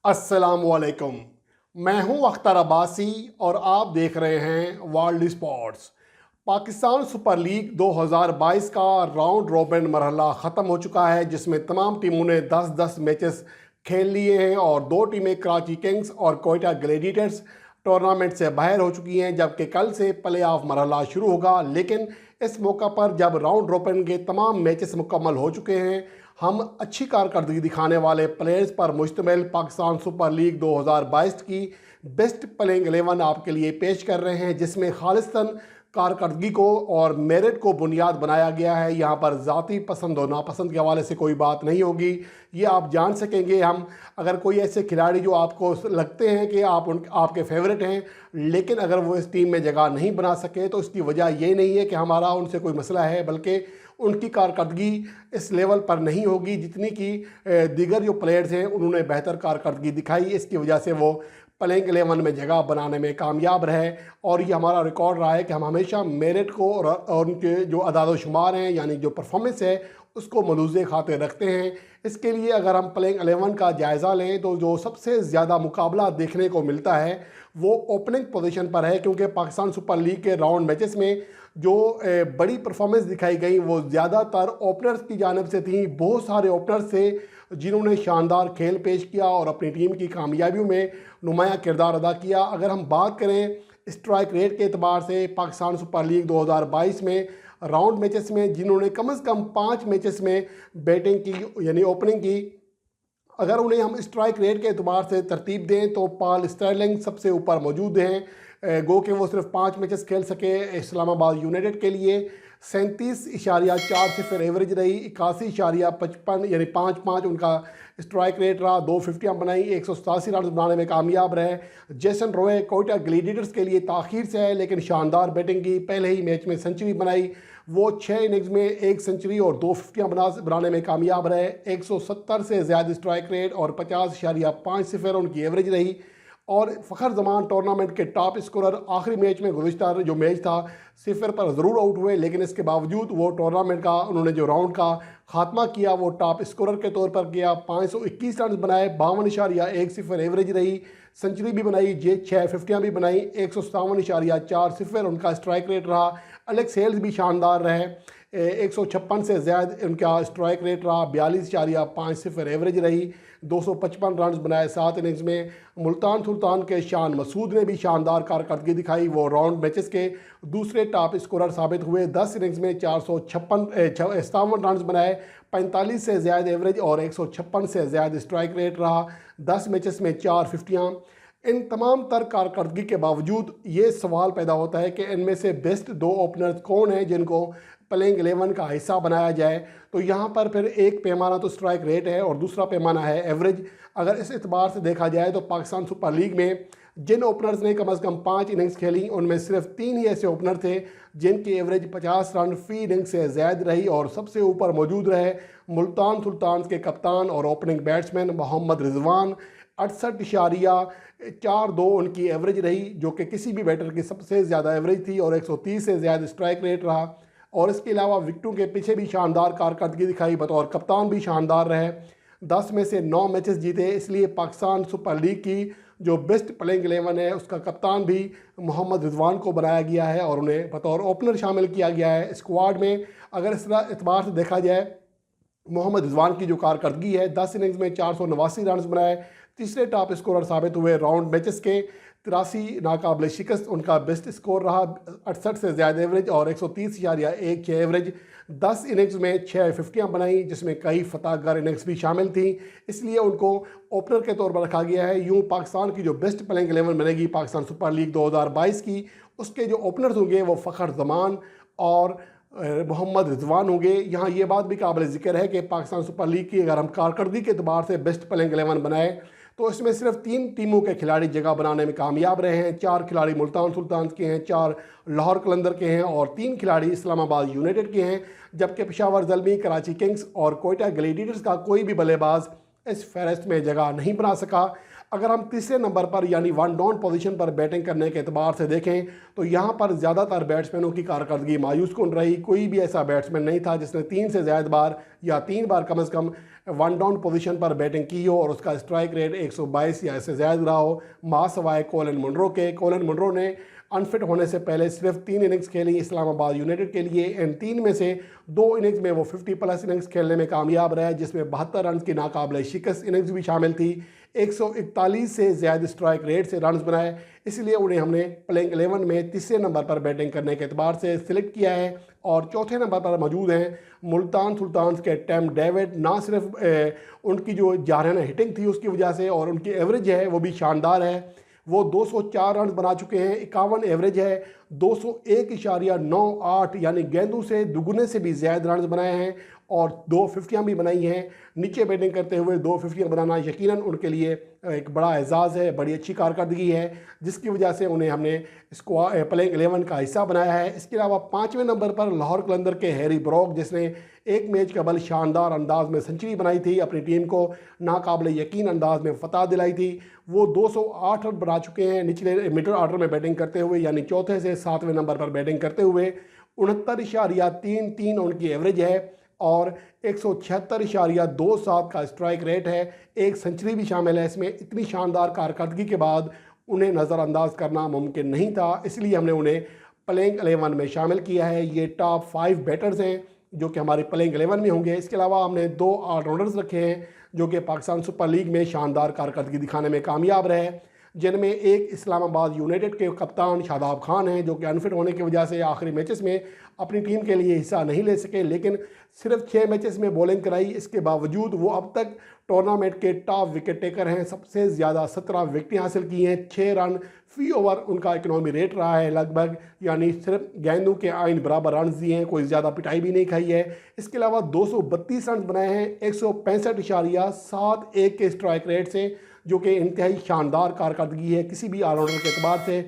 अस्सलामुअलैकुम। मैं हूं अख्तर अब्बासी और आप देख रहे हैं world sports. Pakistan super league 2022 का राउंड रॉबिन मरहला ख़त्म हो चुका है, जिसमें तमाम टीमों ने 10-10 मैचेस खेल लिए हैं और दो टीमें कराची किंग्स और कोयटा ग्लेडिएटर्स टूर्नामेंट से बाहर हो चुकी हैं, जबकि कल से प्ले ऑफ मरहला शुरू होगा। लेकिन इस मौका पर जब राउंड रॉबिन के तमाम मैचेस मुकम्मल हो चुके हैं, हम अच्छी कारकर्दगी दिखाने वाले प्लेयर्स पर मुश्तमिल पाकिस्तान सुपर लीग 2022 की बेस्ट प्लेइंग 11 आपके लिए पेश कर रहे हैं, जिसमें खालिस्तन कारकर्दगी को और मेरिट को बुनियाद बनाया गया है। यहाँ पर ज़ाती पसंद और नापसंद के हवाले से कोई बात नहीं होगी। ये आप जान सकेंगे हम अगर कोई ऐसे खिलाड़ी जो आपको लगते हैं कि आपके फेवरेट हैं, लेकिन अगर वो इस टीम में जगह नहीं बना सके तो इसकी वजह ये नहीं है कि हमारा उनसे कोई मसला है, बल्कि उनकी कारकर्दगी इस लेवल पर नहीं होगी जितनी कि दीगर जो प्लेयर्स हैं उन्होंने बेहतर कारकर्दगी दिखाई। इसकी वजह से वो प्लेइंग 11 में जगह बनाने में कामयाब रहे और ये हमारा रिकॉर्ड रहा है कि हम हमेशा मेरिट को और उनके जो अदाद शुमार हैं, यानी जो परफॉर्मेंस है, उसको मलूज़े खाते रखते हैं। इसके लिए अगर हम प्लेइंग 11 का जायज़ा लें तो जो सबसे ज़्यादा मुकाबला देखने को मिलता है वो ओपनिंग पोजीशन पर है, क्योंकि पाकिस्तान सुपर लीग के राउंड मैचेस में जो बड़ी परफॉर्मेंस दिखाई गई वो ज़्यादातर ओपनर्स की जानिब से थी। बहुत सारे ओपनर्स थे जिन्होंने शानदार खेल पेश किया और अपनी टीम की कामयाबियों में नुमाया किरदार अदा किया। अगर हम बात करें स्ट्राइक रेट के अतबार से, पाकिस्तान सुपर लीग 2022 में राउंड मैचेस में जिन्होंने कम से कम 5 मैचेस में बैटिंग की यानी ओपनिंग की, अगर उन्हें हम स्ट्राइक रेट के अतबार से तरतीब दें तो पॉल स्टर्लिंग सबसे ऊपर मौजूद हैं। गो के वो सिर्फ 5 मैचेस खेल सके इस्लामाबाद यूनाइटेड के लिए। 37.4 एवरेज रही, 81.55 यानी 5-5 उनका स्ट्राइक रेट रहा, 2 फिफ्टियाँ बनाई, 187 रन बनाने में कामयाब रहे। जेसन रॉय कोयटा ग्लेडिएटर्स के लिए ताख़ीर से है लेकिन शानदार बैटिंग की, पहले ही मैच में सेंचुरी बनाई। वो 6 इनिंग्स में 1 सेंचुरी और 2 फिफ्टियाँ बनाने में कामयाब रहे। 170 से ज़्यादा स्ट्राइक रेट और 50.50 उनकी एवरेज रही। और फ़खर जमान टूर्नामेंट के टॉप स्कोरर आखिरी मैच में गुज़िश्ता जो मैच था 0 पर ज़रूर आउट हुए, लेकिन इसके बावजूद वो टूर्नामेंट का उन्होंने जो राउंड का खात्मा किया वो टॉप स्कोरर के तौर पर किया। 521 रन बनाए, 52.10 एवरेज रही, सेंचुरी भी बनाई, 6 फिफ्टियाँ भी बनाई, 157.40 उनका स्ट्राइक रेट रहा। एलेक्स हेल्स भी शानदार रहे, 156 से ज़्यादा उनका स्ट्राइक रेट रहा, 42.50 एवरेज रही, 255 रन बनाए 7 इनिंग्स में। मुल्तान सुल्तान के शान मसूद ने भी शानदार कारकर्दगी दिखाई, वो राउंड मैचेस के दूसरे टॉप स्कोरर साबित हुए। 10 इनिंग्स में 457 रन बनाए, 45 से ज़्यादा एवरेज और 156 से ज़्यादा स्ट्राइक रेट रहा। 10 मैचेस में 4 फिफ्टियाँ। इन तमाम तर कारकर्दगी के बावजूद ये सवाल पैदा होता है कि इनमें से बेस्ट 2 ओपनर्स कौन हैं जिनको प्लेइंग 11 का हिस्सा बनाया जाए। तो यहाँ पर फिर एक पैमाना तो स्ट्राइक रेट है और दूसरा पैमाना है एवरेज। अगर इस एतबार से देखा जाए तो पाकिस्तान सुपर लीग में जिन ओपनर्स ने कम से कम 5 इनिंग्स खेली उनमें सिर्फ 3 ही ऐसे ओपनर थे जिनकी एवरेज 50 रन फी इनिंग से ज़्यादा रही और सबसे ऊपर मौजूद रहे मुल्तान सुल्तान के कप्तान और ओपनिंग बैट्समैन मोहम्मद रिजवान। 68.42 उनकी एवरेज रही, जो कि किसी भी बैटर की सबसे ज़्यादा एवरेज थी, और 130 से ज़्यादा स्ट्राइक रेट रहा। और इसके अलावा विकेटों के पीछे भी शानदार कारकर्दगी दिखाई, बतौर कप्तान भी शानदार रहे। 10 में से 9 मैचेस जीते, इसलिए पाकिस्तान सुपर लीग की जो बेस्ट प्लेइंग 11 है उसका कप्तान भी मोहम्मद रिजवान को बनाया गया है और उन्हें बतौर ओपनर शामिल किया गया है स्क्वाड में। अगर इस एतबार से देखा जाए मोहम्मद रिजवान की जो कारकर्दगी है, 10 इनिंग्स में 489 रन बनाए, तीसरे टॉप स्कोरर साबित हुए राउंड मैचेस के। 83 नाकाबिल शिकस्त उनका बेस्ट स्कोर रहा, 68 से ज़्यादा एवरेज और 130.16 एवरेज। 10 इनिंग्स में 6 फिफ्टियाँ बनाई, जिसमें कई फतहगर इनिंग्स भी शामिल थी, इसलिए उनको ओपनर के तौर पर रखा गया है। यूँ पाकिस्तान की जो बेस्ट प्लेइंग 11 बनेगी पाकिस्तान सुपर लीग 2022 की, उसके जो ओपनर्स होंगे वो फ़खर जमान और मोहम्मद रिजवान होंगे। यहाँ ये बात भी काबिल ज़िक्र है कि पाकिस्तान सुपर लीग की अगर हम कारकर्दगी के अतबार से बेस्ट प्लेइंग 11 बनाए तो इसमें सिर्फ 3 टीमों के खिलाड़ी जगह बनाने में कामयाब रहे हैं। 4 खिलाड़ी मुल्तान सुल्तान के हैं, 4 लाहौर कलंदर के हैं और 3 खिलाड़ी इस्लामाबाद यूनाइटेड के हैं, जबकि पेशावर ज़ल्मी, कराची किंग्स और कोयटा ग्लेडिएटर्स का कोई भी बल्लेबाज इस फहरिस्त में जगह नहीं बना सका। अगर हम तीसरे नंबर पर यानी 1 डाउन पोजीशन पर बैटिंग करने के अतबार से देखें तो यहाँ पर ज़्यादातर बैट्समैनों की कारकर्दगी मायूस कुन रही। कोई भी ऐसा बैट्समैन नहीं था जिसने 3 से ज़्यादा बार या 3 बार कम से कम वन डाउन पोजीशन पर बैटिंग की हो और उसका स्ट्राइक रेट 122 या इससे ज़्यादा रहा हो, मां सवाए कोलिन मुनरो के। कोलिन मुनरो ने अनफिट होने से पहले सिर्फ 3 इनिंग्स खेली इस्लामाबाद यूनाइटेड के लिए। इन 3 में से 2 इनिंग्स में वो 50+ इनिंग्स खेलने में कामयाब रहे, जिसमें 72 रन की नाकाबिले शिकस्त इनिंग्स भी शामिल थी। 141 से ज़्यादा स्ट्राइक रेट से रन बनाए, इसलिए उन्हें हमने प्लेइंग 11 में तीसरे नंबर पर बैटिंग करने के एतबार से सिलेक्ट किया है। और चौथे नंबर पर मौजूद हैं मुल्तान सुल्तान्स के टेम डेविड। ना सिर्फ उनकी जो जारहाना हिटिंग थी उसकी वजह से, और उनकी एवरेज है वो भी शानदार है। वो 204 रन बना चुके हैं, 51 एवरेज है, 201.98 यानी गेंदों से दुगुने से भी ज़्यादा रन बनाए हैं और 2 फिफ्टियाँ भी बनाई हैं। नीचे बैटिंग करते हुए 2 फिफ्टियाँ बनाना यकीनन उनके लिए एक बड़ा एजाज़ है, बड़ी अच्छी कारकर्दगी है, जिसकी वजह से उन्हें हमने प्लेइंग 11 का हिस्सा बनाया है। इसके अलावा 5वें नंबर पर लाहौर कलंदर के हैरी ब्रॉक, जिसने एक मैच कबल शानदार अंदाज में सेंचुरी बनाई थी, अपनी टीम को नाकाबिले यकीन अंदाज में फतह दिलाई थी। वो 208 रन बना चुके हैं निचले मिडिल ऑर्डर में बैटिंग करते हुए, यानी चौथे से 7वें नंबर पर बैटिंग करते हुए। 69.33 उनकी एवरेज है और 176.27 का स्ट्राइक रेट है। एक सेंचुरी भी शामिल है इसमें। इतनी शानदार कारकर्दगी के बाद उन्हें नज़रअंदाज करना मुमकिन नहीं था, इसलिए हमने उन्हें प्लेइंग 11 में शामिल किया है। ये टॉप 5 बैटर्स हैं जो कि हमारे प्लेइंग 11 में होंगे। इसके अलावा हमने 2 ऑलराउंडर्स रखे हैं जो कि पाकिस्तान सुपर लीग में शानदार कारकर्दगी दिखाने में कामयाब रहे, जिनमें एक इस्लामाबाद यूनाइटेड के कप्तान शादाब खान हैं, जो कि अनफिट होने की वजह से आखिरी मैचेस में अपनी टीम के लिए हिस्सा नहीं ले सके, लेकिन सिर्फ 6 मैचेस में बॉलिंग कराई। इसके बावजूद वो अब तक टूर्नामेंट के टॉप विकेट टेकर हैं। सबसे ज़्यादा 17 विकेटें हासिल की हैं। 6 रन फी ओवर उनका इकनॉमी रेट रहा है लगभग, यानी सिर्फ गेंदों के आइन बराबर रन दिए हैं, कोई ज़्यादा पिटाई भी नहीं खाई है। इसके अलावा 232 रन बनाए हैं 165.71 के स्ट्राइक रेट से, जो कि इंतहाई शानदार कारकर्दगी है किसी भी ऑलराउंडर के अतबार से।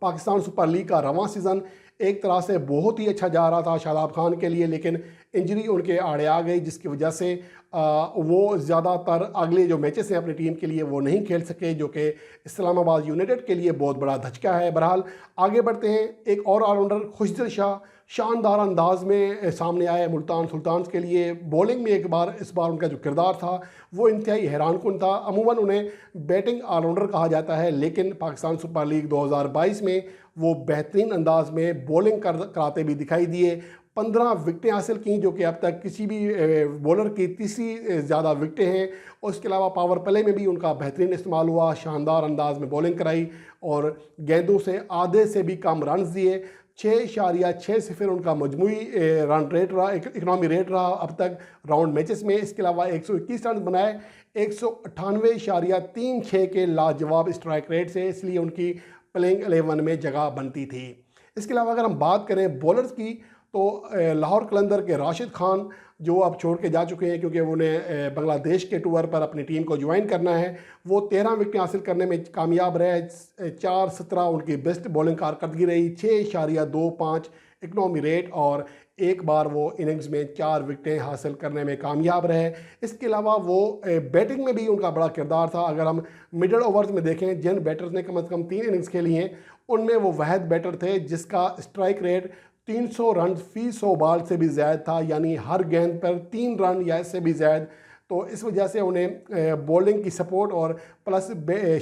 पाकिस्तान सुपर लीग का रवां सीज़न एक तरह से बहुत ही अच्छा जा रहा था शादाब खान के लिए, लेकिन इंजरी उनके आड़े आ गई, जिसकी वजह से वो ज़्यादातर अगले जो मैचेस हैं अपनी टीम के लिए वो नहीं खेल सके, जो कि इस्लामाबाद यूनाइटेड के लिए बहुत बड़ा धचका है। बहरहाल आगे बढ़ते हैं। एक और ऑलराउंडर खुशदिल शाह शानदार अंदाज में सामने आए मुल्तान सुल्तान्स के लिए। बॉलिंग में इस बार उनका जो किरदार था वो इंतहाई हैरानकुन था। अमूमन उन्हें बैटिंग ऑलराउंडर कहा जाता है, लेकिन पाकिस्तान सुपर लीग 2022 में वो बेहतरीन अंदाज में बॉलिंग कराते भी दिखाई दिए। 15 विकेटें हासिल की, जो कि अब तक किसी भी बॉलर की तीसरी ज़्यादा विकेटें हैं। और इसके अलावा पावर प्ले में भी उनका बेहतरीन इस्तेमाल हुआ, शानदार अंदाज में बॉलिंग कराई और गेंदों से आधे से भी कम रन दिए। 6.60 उनका मजमूई रन रेट रहा, इकनॉमी रेट रहा अब तक राउंड मैचेस में। इसके अलावा 121 रन बनाए 198.36 के लाजवाब स्ट्राइक रेट से, इसलिए उनकी प्लेइंग 11 में जगह बनती थी। इसके अलावा अगर हम बात करें बॉलर्स की, तो लाहौर कलंदर के राशिद खान जो अब छोड़ के जा चुके हैं क्योंकि उन्हें बांग्लादेश के टूर पर अपनी टीम को ज्वाइन करना है, वो 13 विकेटें हासिल करने में कामयाब रहे। 4.17 उनकी बेस्ट बॉलिंग कारकर्दगी रही। 6.25 इकनॉमी रेट और एक बार वो इनिंग्स में 4 विकेटें हासिल करने में कामयाब रहे। इसके अलावा वो बैटिंग में भी उनका बड़ा किरदार था। अगर हम मिडल ओवर्स में देखें, जिन बैटर्स ने कम से कम 3 इनिंग्स खेली हैं उनमें वो वाहिद बैटर थे जिसका स्ट्राइक रेट 300 रन फी 100 बॉल से भी ज़्यादा था, यानी हर गेंद पर 3 रन या इससे भी ज़्यादा। तो इस वजह से उन्हें बॉलिंग की सपोर्ट और प्लस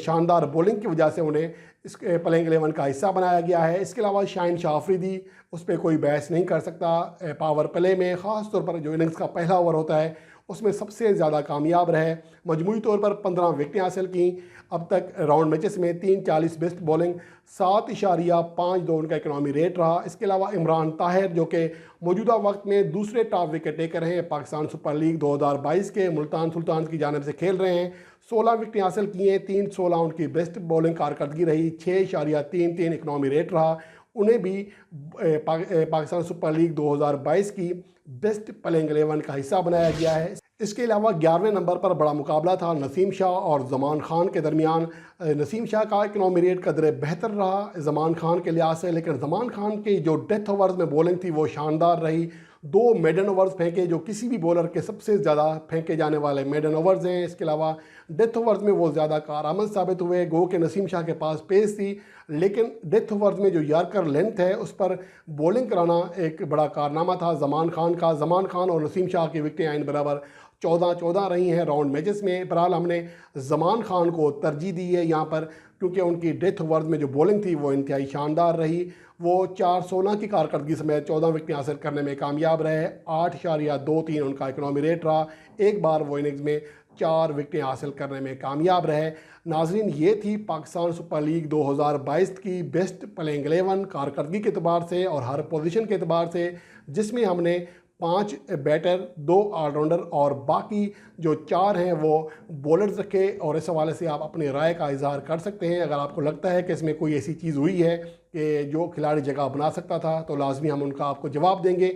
शानदार बॉलिंग की वजह से उन्हें इस प्लेइंग 11 का हिस्सा बनाया गया है। इसके अलावा शाहीन शाह अफरीदी, उस पर कोई बहस नहीं कर सकता। पावर प्ले में ख़ास तौर पर जो इनिंग्स का पहला ओवर होता है उसमें सबसे ज़्यादा कामयाब रहे। मजमूई तौर पर 15 विकेटें हासिल की अब तक राउंड मैचेस में। 3.40 बेस्ट बॉलिंग, 7.52 उनका इकनॉमी रेट रहा। इसके अलावा इमरान ताहिर जो कि मौजूदा वक्त में दूसरे टॉप विकेट टेकर हैं पाकिस्तान सुपर लीग 2022 के मुल्तान सुल्तान की जानिब से खेल रहे हैं। 16 विकेटें हासिल की हैं। 3.16 उनकी बेस्ट बॉलिंग कारकर्दगी रही। 6.33 इकनॉमी रेट रहा। उन्हें भी पाकिस्तान सुपर लीग 2022 की बेस्ट प्लेइंग 11 का हिस्सा बनाया गया है। इसके अलावा 11वें नंबर पर बड़ा मुकाबला था नसीम शाह और ज़मान खान के दरमियान। नसीम शाह का इकनॉमी रेट कदरे बेहतर रहा ज़मान खान के लिहाज से, लेकिन ज़मान खान की जो डेथ ओवर्स में बॉलिंग थी वो शानदार रही। 2 मेडन ओवर्स फेंके जो किसी भी बॉलर के सबसे ज़्यादा फेंके जाने वाले मेडन ओवर्स हैं। इसके अलावा डेथ ओवर्स में वो ज़्यादा कारआमद साबित हुए। गो के नसीम शाह के पास पेस थी, लेकिन डेथ ओवर्स में जो यार्कर लेंथ है उस पर बॉलिंग कराना एक बड़ा कारनामा था ज़मान खान का। ज़मान खान और नसीम शाह की विकेटें आइन बराबर 14-14 रही हैं राउंड मैचेस में। बहरहाल हमने जमान खान को तरजीह दी है यहाँ पर, क्योंकि उनकी डेथ ओवर्स में जो बॉलिंग थी वो इंतहाई शानदार रही। वो 4-16 की कारकर्दगी समेत 14 विकेटें हासिल करने में कामयाब रहे। 8.23 उनका इकनॉमी रेट रहा। एक बार वो इनिंग्स में 4 विकेटें हासिल करने में कामयाब रहे। नाजरीन, ये थी पाकिस्तान सुपर लीग 2022 की बेस्ट प्लेइंग 11 कारकर्दगी के अतबार से और हर पोजीशन के अतबार से, जिसमें हमने 5 बैटर, 2 ऑलराउंडर और बाकी जो 4 हैं वो बॉलर्स रखे। और इस हवाले से आप अपनी राय का इजहार कर सकते हैं। अगर आपको लगता है कि इसमें कोई ऐसी चीज़ हुई है कि जो खिलाड़ी जगह बना सकता था, तो लाजमी हम उनका आपको जवाब देंगे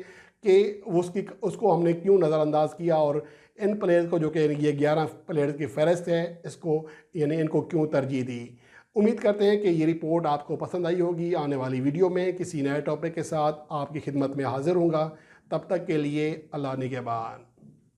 कि उसको हमने क्यों नज़रअंदाज किया, और इन प्लेयर्स को, जो कि ये 11 प्लेयर्स की फहरिस्त है, इसको यानी इनको क्यों तरजीह दी। उम्मीद करते हैं कि ये रिपोर्ट आपको पसंद आई होगी। आने वाली वीडियो में किसी नए टॉपिक के साथ आपकी खिदमत में हाजिर होऊंगा। तब तक के लिए अल्लाह निगहबान।